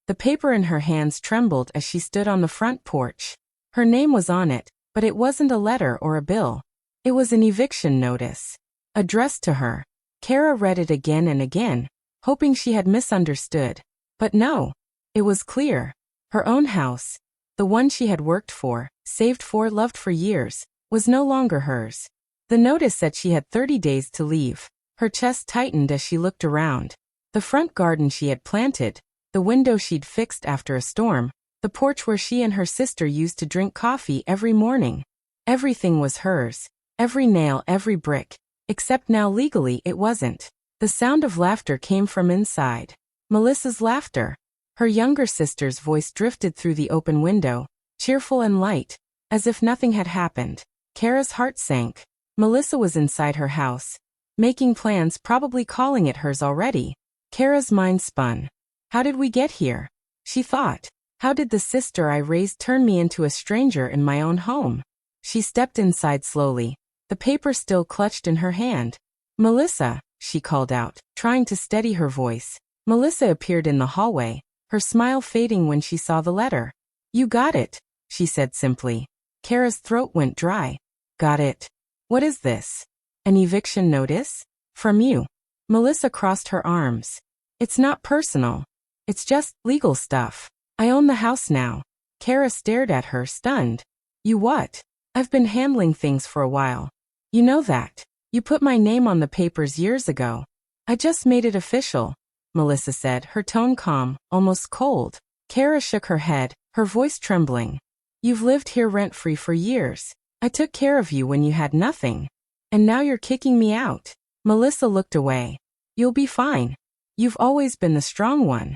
The paper in her hands trembled as she stood on the front porch. Her name was on it, but it wasn't a letter or a bill. It was an eviction notice. Addressed to her. Kara read it again and again, hoping she had misunderstood. But no. It was clear. Her own house, the one she had worked for, saved for, loved for years, was no longer hers. The notice said she had 30 days to leave. Her chest tightened as she looked around. The front garden she had planted, the window she'd fixed after a storm, the porch where she and her sister used to drink coffee every morning. Everything was hers. Every nail, every brick. Except now legally it wasn't. The sound of laughter came from inside. Melissa's laughter. Her younger sister's voice drifted through the open window, cheerful and light, as if nothing had happened. Kara's heart sank. Melissa was inside her house, making plans, probably calling it hers already. Kara's mind spun. How did we get here? She thought. How did the sister I raised turn me into a stranger in my own home? She stepped inside slowly, the paper still clutched in her hand. Melissa, she called out, trying to steady her voice. Melissa appeared in the hallway, her smile fading when she saw the letter. You got it, she said simply. Kara's throat went dry. Got it. What is this? An eviction notice? From you. Melissa crossed her arms. It's not personal. It's just legal stuff. I own the house now. Kara stared at her, stunned. You what? I've been handling things for a while. You know that. You put my name on the papers years ago. I just made it official, Melissa said, her tone calm, almost cold. Kara shook her head, her voice trembling. You've lived here rent-free for years. I took care of you when you had nothing. And now you're kicking me out. Melissa looked away. You'll be fine. You've always been the strong one.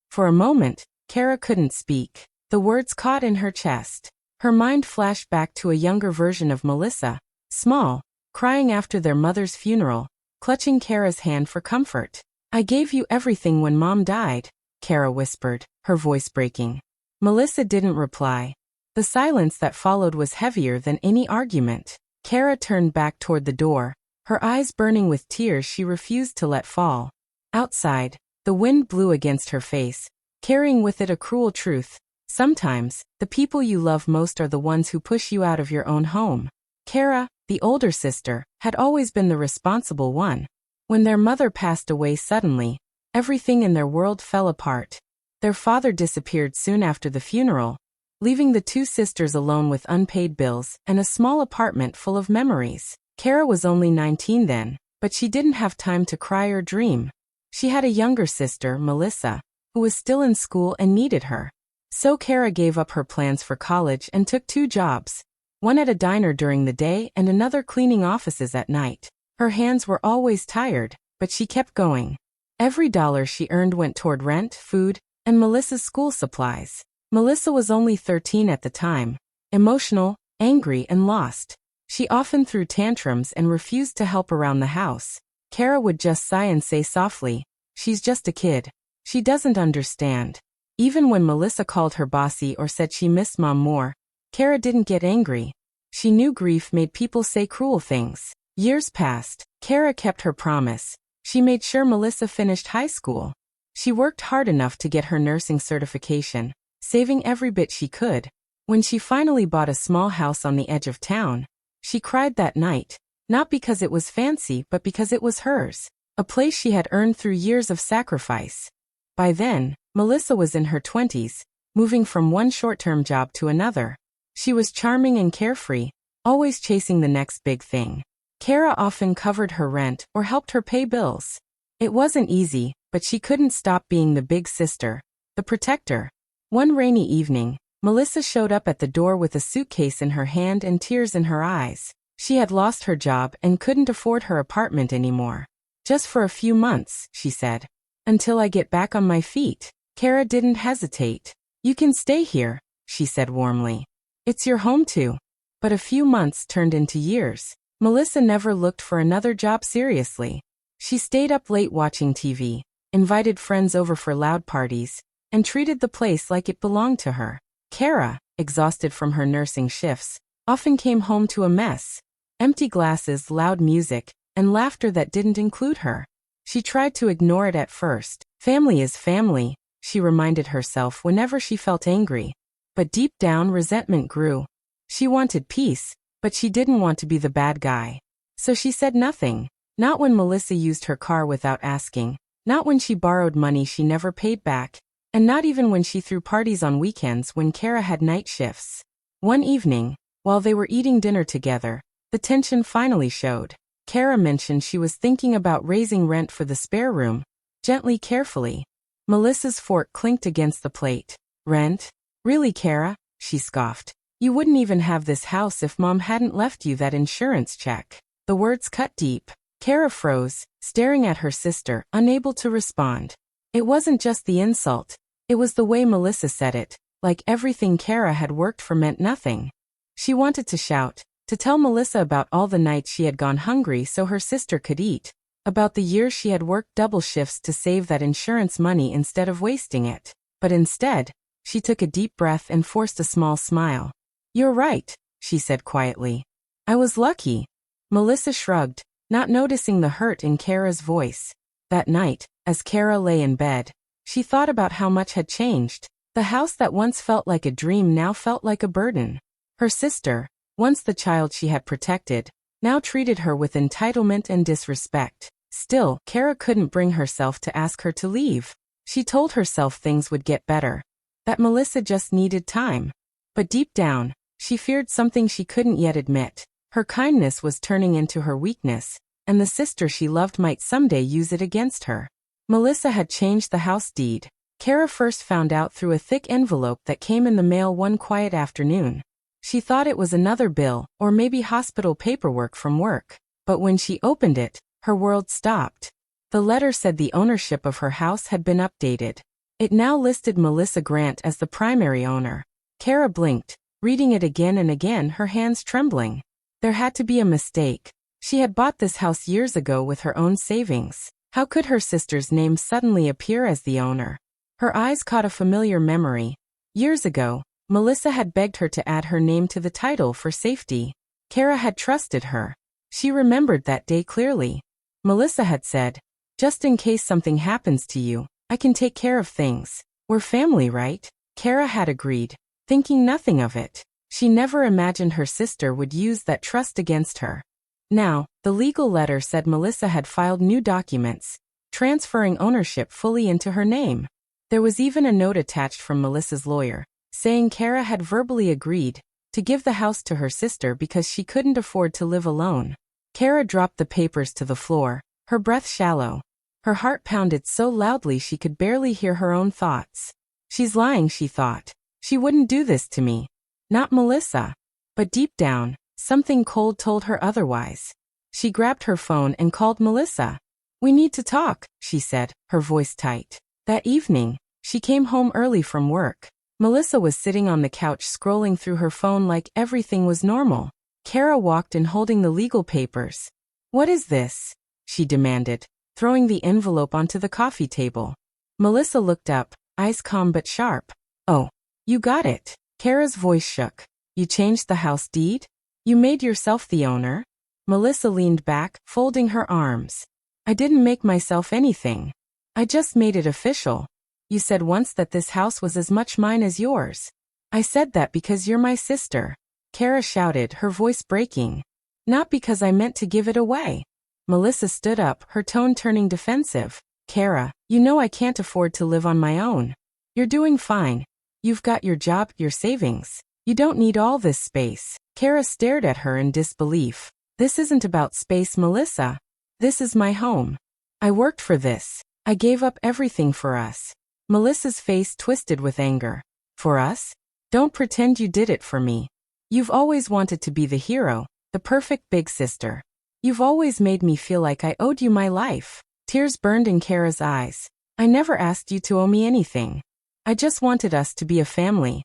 For a moment, Kara couldn't speak. The words caught in her chest. Her mind flashed back to a younger version of Melissa, small, crying after their mother's funeral, clutching Kara's hand for comfort. I gave you everything when Mom died, Kara whispered, her voice breaking. Melissa didn't reply. The silence that followed was heavier than any argument. Kara turned back toward the door, her eyes burning with tears she refused to let fall. Outside, the wind blew against her face, carrying with it a cruel truth. Sometimes, the people you love most are the ones who push you out of your own home. Kara, the older sister, had always been the responsible one. When their mother passed away suddenly, everything in their world fell apart. Their father disappeared soon after the funeral, leaving the two sisters alone with unpaid bills and a small apartment full of memories. Kara was only 19 then, but she didn't have time to cry or dream. She had a younger sister, Melissa, who was still in school and needed her. So Kara gave up her plans for college and took 2 jobs, one at a diner during the day and another cleaning offices at night. Her hands were always tired, but she kept going. Every dollar she earned went toward rent, food, and Melissa's school supplies. Melissa was only 13 at the time, emotional, angry, and lost. She often threw tantrums and refused to help around the house. Kara would just sigh and say softly, "She's just a kid. She doesn't understand." Even when Melissa called her bossy or said she missed Mom more, Kara didn't get angry. She knew grief made people say cruel things. Years passed. Kara kept her promise. She made sure Melissa finished high school. She worked hard enough to get her nursing certification, saving every bit she could. When she finally bought a small house on the edge of town, she cried that night, not because it was fancy but because it was hers, a place she had earned through years of sacrifice. By then, Melissa was in her 20s, moving from one short-term job to another. She was charming and carefree, always chasing the next big thing. Kara often covered her rent or helped her pay bills. It wasn't easy, but she couldn't stop being the big sister, the protector. One rainy evening, Melissa showed up at the door with a suitcase in her hand and tears in her eyes. She had lost her job and couldn't afford her apartment anymore. "Just for a few months," she said. "Until I get back on my feet." Kara didn't hesitate. "You can stay here," she said warmly. "It's your home too." But a few months turned into years. Melissa never looked for another job seriously. She stayed up late watching TV, invited friends over for loud parties, and treated the place like it belonged to her. Kara, exhausted from her nursing shifts, often came home to a mess. Empty glasses, loud music, and laughter that didn't include her. She tried to ignore it at first. Family is family, she reminded herself whenever she felt angry. But deep down, resentment grew. She wanted peace, but she didn't want to be the bad guy. So she said nothing. Not when Melissa used her car without asking. Not when she borrowed money she never paid back. And not even when she threw parties on weekends when Kara had night shifts. One evening, while they were eating dinner together, the tension finally showed. Kara mentioned she was thinking about raising rent for the spare room. Gently, carefully. Melissa's fork clinked against the plate. Rent? Really, Kara? She scoffed. You wouldn't even have this house if Mom hadn't left you that insurance check. The words cut deep. Kara froze, staring at her sister, unable to respond. It wasn't just the insult. It was the way Melissa said it, like everything Kara had worked for meant nothing. She wanted to shout, to tell Melissa about all the nights she had gone hungry so her sister could eat, about the years she had worked double shifts to save that insurance money instead of wasting it. But instead, she took a deep breath and forced a small smile. You're right, she said quietly. I was lucky. Melissa shrugged, not noticing the hurt in Kara's voice. That night, as Kara lay in bed, she thought about how much had changed. The house that once felt like a dream now felt like a burden. Her sister, once the child she had protected, now treated her with entitlement and disrespect. Still, Kara couldn't bring herself to ask her to leave. She told herself things would get better, that Melissa just needed time. But deep down, she feared something she couldn't yet admit. Her kindness was turning into her weakness, and the sister she loved might someday use it against her. Melissa had changed the house deed. Kara first found out through a thick envelope that came in the mail one quiet afternoon. She thought it was another bill, or maybe hospital paperwork from work. But when she opened it, her world stopped. The letter said the ownership of her house had been updated. It now listed Melissa Grant as the primary owner. Kara blinked, reading it again and again, her hands trembling. There had to be a mistake. She had bought this house years ago with her own savings. How could her sister's name suddenly appear as the owner? Her eyes caught a familiar memory. Years ago, Melissa had begged her to add her name to the title for safety. Kara had trusted her. She remembered that day clearly. Melissa had said, just in case something happens to you, I can take care of things. We're family, right? Kara had agreed, thinking nothing of it. She never imagined her sister would use that trust against her. Now, the legal letter said Melissa had filed new documents, transferring ownership fully into her name. There was even a note attached from Melissa's lawyer, saying Kara had verbally agreed to give the house to her sister because she couldn't afford to live alone. Kara dropped the papers to the floor, her breath shallow. Her heart pounded so loudly she could barely hear her own thoughts. She's lying, she thought. She wouldn't do this to me. Not Melissa. But deep down, something cold told her otherwise. She grabbed her phone and called Melissa. We need to talk, she said, her voice tight. That evening, she came home early from work. Melissa was sitting on the couch scrolling through her phone like everything was normal. Kara walked in holding the legal papers. What is this? She demanded, throwing the envelope onto the coffee table. Melissa looked up, eyes calm but sharp. Oh, you got it. Kara's voice shook. You changed the house deed? You made yourself the owner? Melissa leaned back, folding her arms. I didn't make myself anything. I just made it official. You said once that this house was as much mine as yours. I said that because you're my sister. Kara shouted, her voice breaking. Not because I meant to give it away. Melissa stood up, her tone turning defensive. Kara, you know I can't afford to live on my own. You're doing fine. You've got your job, your savings. You don't need all this space. Kara stared at her in disbelief. This isn't about space, Melissa. This is my home. I worked for this. I gave up everything for us. Melissa's face twisted with anger. For us? Don't pretend you did it for me. You've always wanted to be the hero, the perfect big sister. You've always made me feel like I owed you my life. Tears burned in Kara's eyes. I never asked you to owe me anything. I just wanted us to be a family.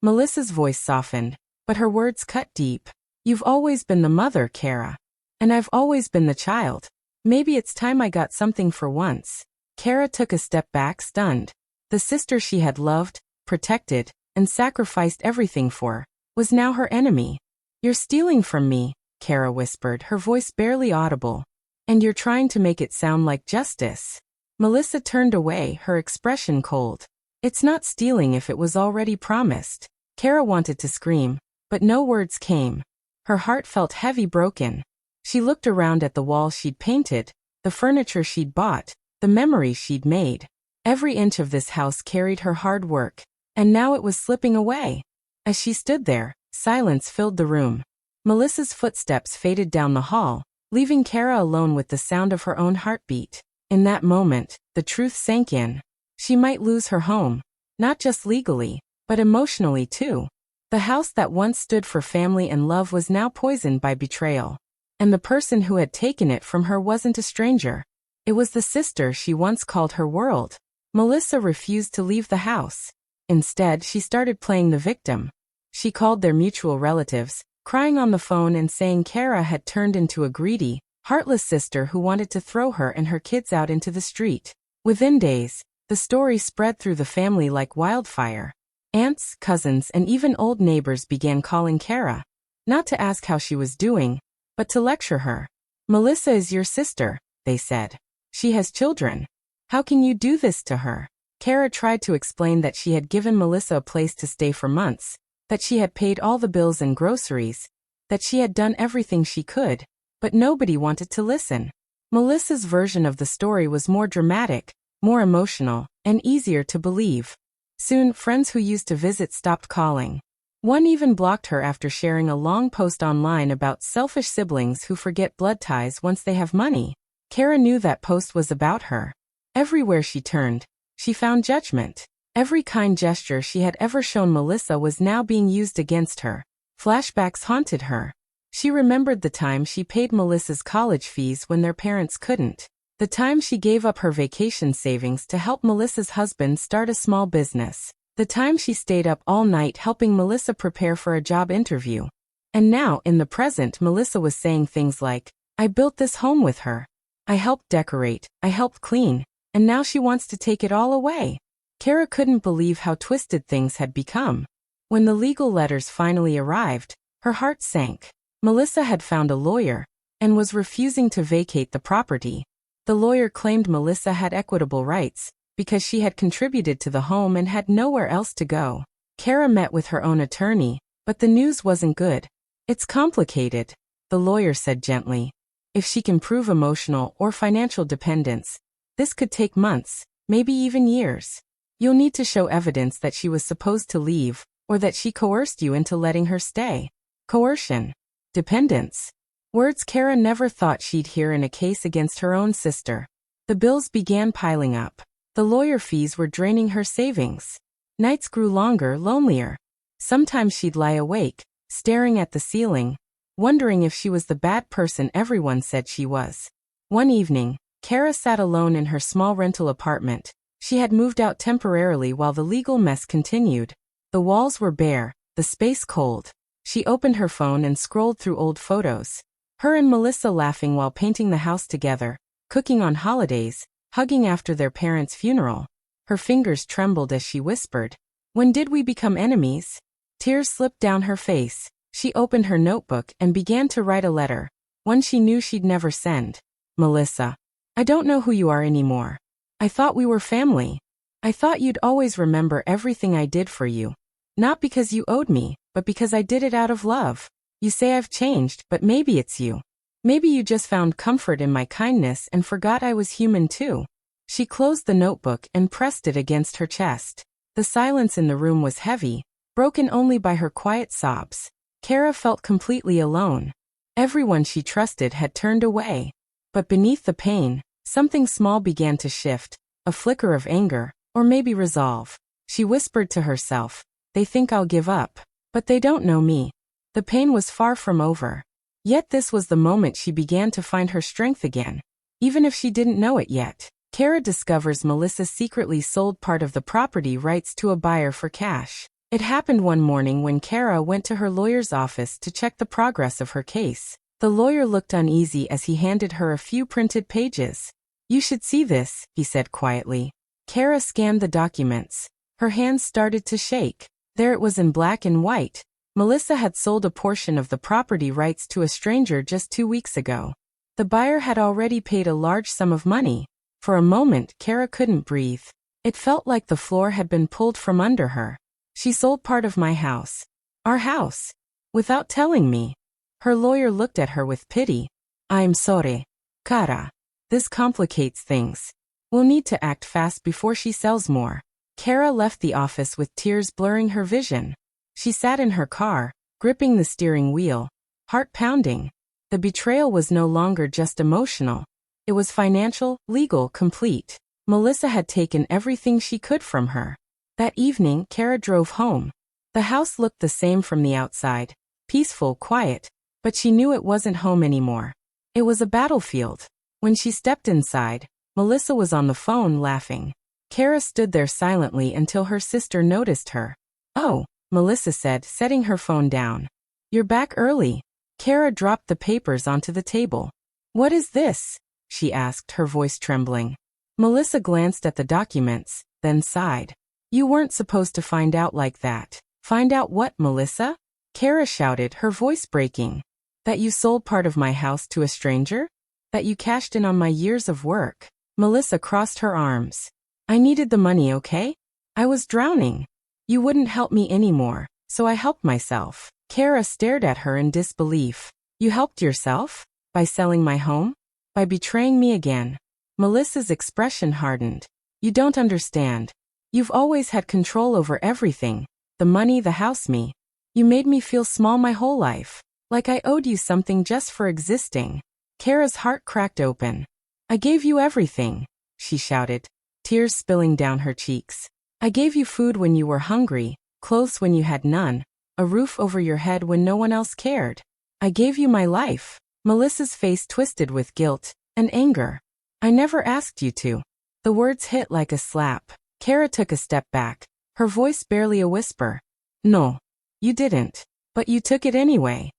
Melissa's voice softened, but her words cut deep. You've always been the mother, Kara. And I've always been the child. Maybe it's time I got something for once. Kara took a step back, stunned. The sister she had loved, protected, and sacrificed everything for, was now her enemy. You're stealing from me, Kara whispered, her voice barely audible. And you're trying to make it sound like justice. Melissa turned away, her expression cold. It's not stealing if it was already promised. Kara wanted to scream, but no words came. Her heart felt heavy, broken. She looked around at the walls she'd painted, the furniture she'd bought, the memories she'd made. Every inch of this house carried her hard work, and now it was slipping away. As she stood there, silence filled the room. Melissa's footsteps faded down the hall, leaving Kara alone with the sound of her own heartbeat. In that moment, the truth sank in. She might lose her home, not just legally, but emotionally too. The house that once stood for family and love was now poisoned by betrayal. And the person who had taken it from her wasn't a stranger. It was the sister she once called her world. Melissa refused to leave the house. Instead, she started playing the victim. She called their mutual relatives, crying on the phone and saying Kara had turned into a greedy, heartless sister who wanted to throw her and her kids out into the street. Within days, the story spread through the family like wildfire. Aunts, cousins, and even old neighbors began calling Kara, not to ask how she was doing, but to lecture her. Melissa is your sister, they said. She has children. How can you do this to her? Kara tried to explain that she had given Melissa a place to stay for months, that she had paid all the bills and groceries, that she had done everything she could, but nobody wanted to listen. Melissa's version of the story was more dramatic, more emotional, and easier to believe. Soon, friends who used to visit stopped calling. One even blocked her after sharing a long post online about selfish siblings who forget blood ties once they have money. Kara knew that post was about her. Everywhere she turned, she found judgment. Every kind gesture she had ever shown Melissa was now being used against her. Flashbacks haunted her. She remembered the time she paid Melissa's college fees when their parents couldn't. The time she gave up her vacation savings to help Melissa's husband start a small business. The time she stayed up all night helping Melissa prepare for a job interview. And now, in the present, Melissa was saying things like, I built this home with her. I helped decorate, I helped clean, and now she wants to take it all away. Kara couldn't believe how twisted things had become. When the legal letters finally arrived, her heart sank. Melissa had found a lawyer, and was refusing to vacate the property. The lawyer claimed Melissa had equitable rights, because she had contributed to the home and had nowhere else to go. Kara met with her own attorney, but the news wasn't good. It's complicated, the lawyer said gently. If she can prove emotional or financial dependence, this could take months, maybe even years. You'll need to show evidence that she was supposed to leave, or that she coerced you into letting her stay. Coercion. Dependence. Words Kara never thought she'd hear in a case against her own sister. The bills began piling up. The lawyer fees were draining her savings. Nights grew longer, lonelier. Sometimes she'd lie awake, staring at the ceiling, wondering if she was the bad person everyone said she was. One evening, Kara sat alone in her small rental apartment. She had moved out temporarily while the legal mess continued. The walls were bare, the space cold. She opened her phone and scrolled through old photos. Her and Melissa laughing while painting the house together, cooking on holidays, hugging after their parents' funeral. Her fingers trembled as she whispered, "When did we become enemies?" Tears slipped down her face. She opened her notebook and began to write a letter, one she knew she'd never send. Melissa, I don't know who you are anymore. I thought we were family. I thought you'd always remember everything I did for you. Not because you owed me, but because I did it out of love. You say I've changed, but maybe it's you. Maybe you just found comfort in my kindness and forgot I was human too. She closed the notebook and pressed it against her chest. The silence in the room was heavy, broken only by her quiet sobs. Kara felt completely alone. Everyone she trusted had turned away. But beneath the pain, something small began to shift, a flicker of anger, or maybe resolve. She whispered to herself, they think I'll give up, but they don't know me. The pain was far from over. Yet this was the moment she began to find her strength again. Even if she didn't know it yet, Kara discovers Melissa secretly sold part of the property rights to a buyer for cash. It happened one morning when Kara went to her lawyer's office to check the progress of her case. The lawyer looked uneasy as he handed her a few printed pages. You should see this, he said quietly. Kara scanned the documents. Her hands started to shake. There it was in black and white. Melissa had sold a portion of the property rights to a stranger just 2 weeks ago. The buyer had already paid a large sum of money. For a moment, Kara couldn't breathe. It felt like the floor had been pulled from under her. She sold part of my house. Our house. Without telling me. Her lawyer looked at her with pity. I'm sorry, Cara. This complicates things. We'll need to act fast before she sells more. Cara left the office with tears blurring her vision. She sat in her car, gripping the steering wheel, heart pounding. The betrayal was no longer just emotional. It was financial, legal, complete. Melissa had taken everything she could from her. That evening, Cara drove home. The house looked the same from the outside. Peaceful, quiet. But she knew it wasn't home anymore. It was a battlefield. When she stepped inside, Melissa was on the phone laughing. Cara stood there silently until her sister noticed her. Oh, Melissa said, setting her phone down. You're back early. Cara dropped the papers onto the table. What is this? She asked, her voice trembling. Melissa glanced at the documents, then sighed. You weren't supposed to find out like that. Find out what, Melissa? Cara shouted, her voice breaking. That you sold part of my house to a stranger? That you cashed in on my years of work? Melissa crossed her arms. I needed the money, okay? I was drowning. You wouldn't help me anymore, so I helped myself. Cara stared at her in disbelief. You helped yourself? By selling my home? By betraying me again? Melissa's expression hardened. You don't understand. You've always had control over everything. The money, the house, me. You made me feel small my whole life. Like I owed you something just for existing. Cara's heart cracked open. I gave you everything, she shouted, tears spilling down her cheeks. I gave you food when you were hungry, clothes when you had none, a roof over your head when no one else cared. I gave you my life. Melissa's face twisted with guilt and anger. I never asked you to. The words hit like a slap. Cara took a step back, her voice barely a whisper. No, you didn't. But you took it anyway.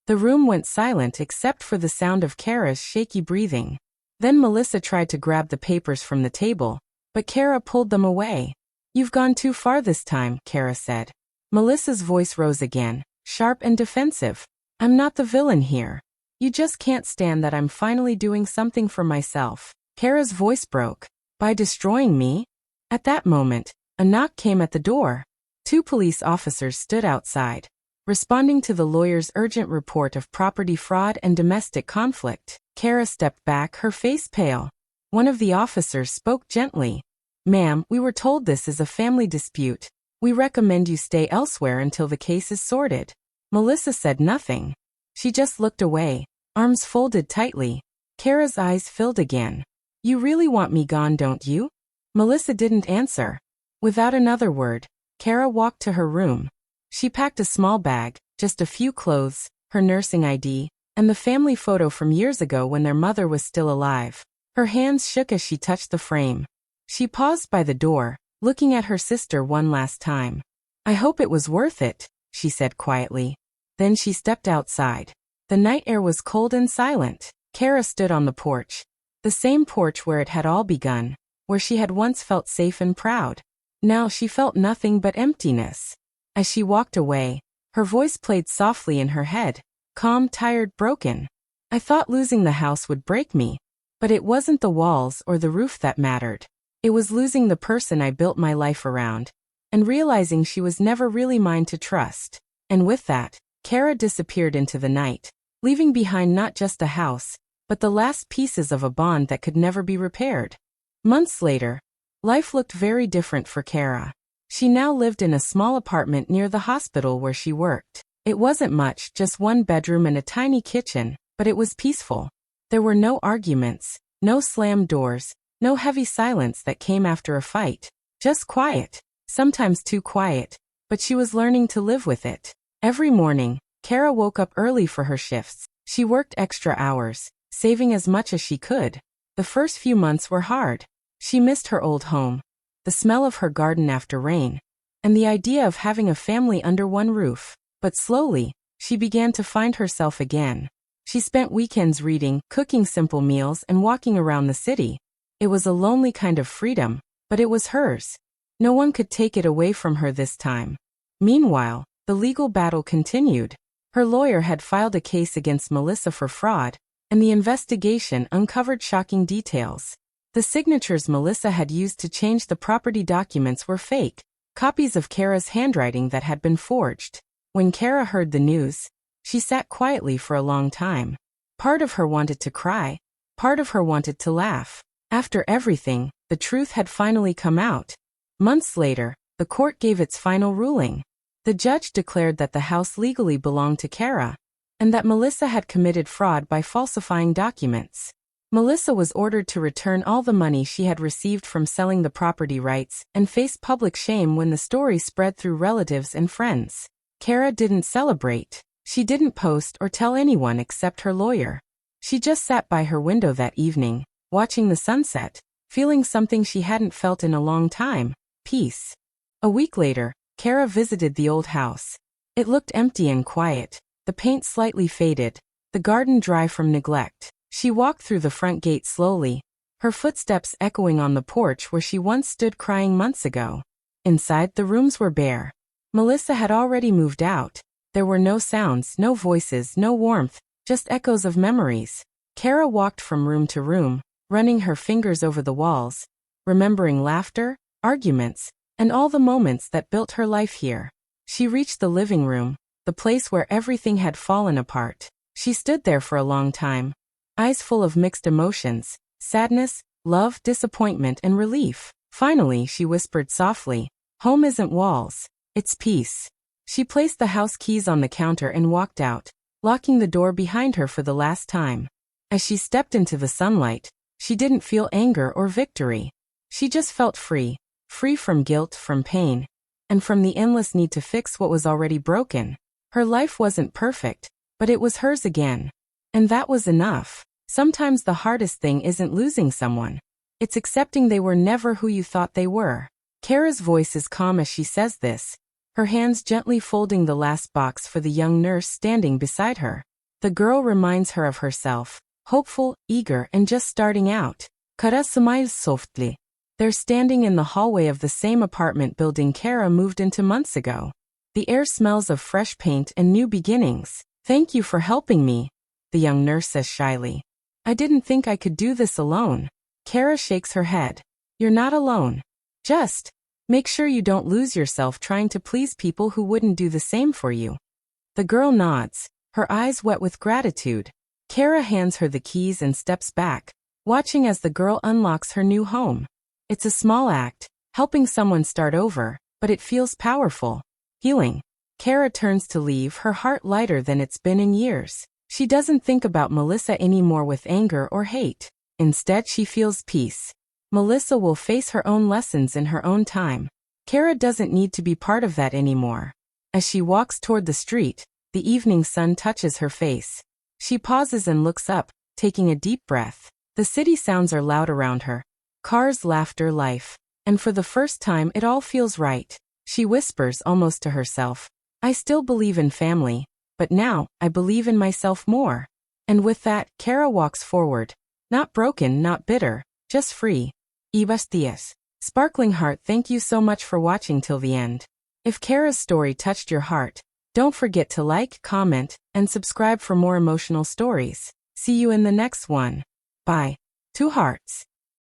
The room went silent except for the sound of Cara's shaky breathing. Then Melissa tried to grab the papers from the table, but Cara pulled them away. You've gone too far this time, Cara said. Melissa's voice rose again, sharp and defensive. I'm not the villain here. You just can't stand that I'm finally doing something for myself. Cara's voice broke. By destroying me? At that moment, a knock came at the door. 2 police officers stood outside, responding to the lawyer's urgent report of property fraud and domestic conflict. Cara stepped back, her face pale. One of the officers spoke gently. Ma'am, we were told this is a family dispute. We recommend you stay elsewhere until the case is sorted. Melissa said nothing. She just looked away, arms folded tightly. Cara's eyes filled again. You really want me gone, don't you? Melissa didn't answer. Without another word, Cara walked to her room. She packed a small bag, just a few clothes, her nursing ID, and the family photo from years ago when their mother was still alive. Her hands shook as she touched the frame. She paused by the door, looking at her sister one last time. I hope it was worth it, she said quietly. Then she stepped outside. The night air was cold and silent. Cara stood on the porch. The same porch where it had all begun, where she had once felt safe and proud. Now she felt nothing but emptiness. As she walked away, her voice played softly in her head, calm, tired, broken. I thought losing the house would break me. But it wasn't the walls or the roof that mattered. It was losing the person I built my life around, and realizing she was never really mine to trust. And with that, Cara disappeared into the night, leaving behind not just a house, but the last pieces of a bond that could never be repaired. Months later, life looked very different for Cara. She now lived in a small apartment near the hospital where she worked. It wasn't much, just 1 bedroom and a tiny kitchen, but it was peaceful. There were no arguments, no slammed doors, no heavy silence that came after a fight. Just quiet, sometimes too quiet, but she was learning to live with it. Every morning, Cara woke up early for her shifts. She worked extra hours, saving as much as she could. The first few months were hard. She missed her old home, the smell of her garden after rain, and the idea of having a family under one roof. But slowly, she began to find herself again. She spent weekends reading, cooking simple meals, and walking around the city. It was a lonely kind of freedom, but it was hers. No one could take it away from her this time. Meanwhile, the legal battle continued. Her lawyer had filed a case against Melissa for fraud, and the investigation uncovered shocking details. The signatures Melissa had used to change the property documents were fake, copies of Kara's handwriting that had been forged. When Kara heard the news, she sat quietly for a long time. Part of her wanted to cry, part of her wanted to laugh. After everything, the truth had finally come out. Months later, the court gave its final ruling. The judge declared that the house legally belonged to Kara, and that Melissa had committed fraud by falsifying documents. Melissa was ordered to return all the money she had received from selling the property rights and face public shame when the story spread through relatives and friends. Kara didn't celebrate. She didn't post or tell anyone except her lawyer. She just sat by her window that evening, watching the sunset, feeling something she hadn't felt in a long time: peace. A week later, Kara visited the old house. It looked empty and quiet, the paint slightly faded, the garden dry from neglect. She walked through the front gate slowly, her footsteps echoing on the porch where she once stood crying months ago. Inside, the rooms were bare. Melissa had already moved out. There were no sounds, no voices, no warmth, just echoes of memories. Kara walked from room to room, running her fingers over the walls, remembering laughter, arguments, and all the moments that built her life here. She reached the living room, the place where everything had fallen apart. She stood there for a long time, eyes full of mixed emotions: sadness, love, disappointment, and relief. Finally, she whispered softly, "Home isn't walls, it's peace." She placed the house keys on the counter and walked out, locking the door behind her for the last time. As she stepped into the sunlight, she didn't feel anger or victory. She just felt free, free from guilt, from pain, and from the endless need to fix what was already broken. Her life wasn't perfect, but it was hers again. And that was enough. Sometimes the hardest thing isn't losing someone. It's accepting they were never who you thought they were. Kara's voice is calm as she says this, her hands gently folding the last box for the young nurse standing beside her. The girl reminds her of herself, hopeful, eager, and just starting out. Kara smiles softly. They're standing in the hallway of the same apartment building Kara moved into months ago. The air smells of fresh paint and new beginnings. "Thank you for helping me," the young nurse says shyly. "I didn't think I could do this alone." Kara shakes her head. "You're not alone. Just make sure you don't lose yourself trying to please people who wouldn't do the same for you." The girl nods, her eyes wet with gratitude. Kara hands her the keys and steps back, watching as the girl unlocks her new home. It's a small act, helping someone start over, but it feels powerful, healing. Kara turns to leave, her heart lighter than it's been in years. She doesn't think about Melissa anymore with anger or hate. Instead, she feels peace. Melissa will face her own lessons in her own time. Kara doesn't need to be part of that anymore. As she walks toward the street, the evening sun touches her face. She pauses and looks up, taking a deep breath. The city sounds are loud around her. Cars, laughter, life. And for the first time, it all feels right. She whispers almost to herself, "I still believe in family, but now, I believe in myself more." And with that, Kara walks forward. Not broken, not bitter, just free. Ibas Diaz. Sparkling Heart, thank you so much for watching till the end. If Kara's story touched your heart, don't forget to like, comment, and subscribe for more emotional stories. See you in the next one. Bye. 2 hearts.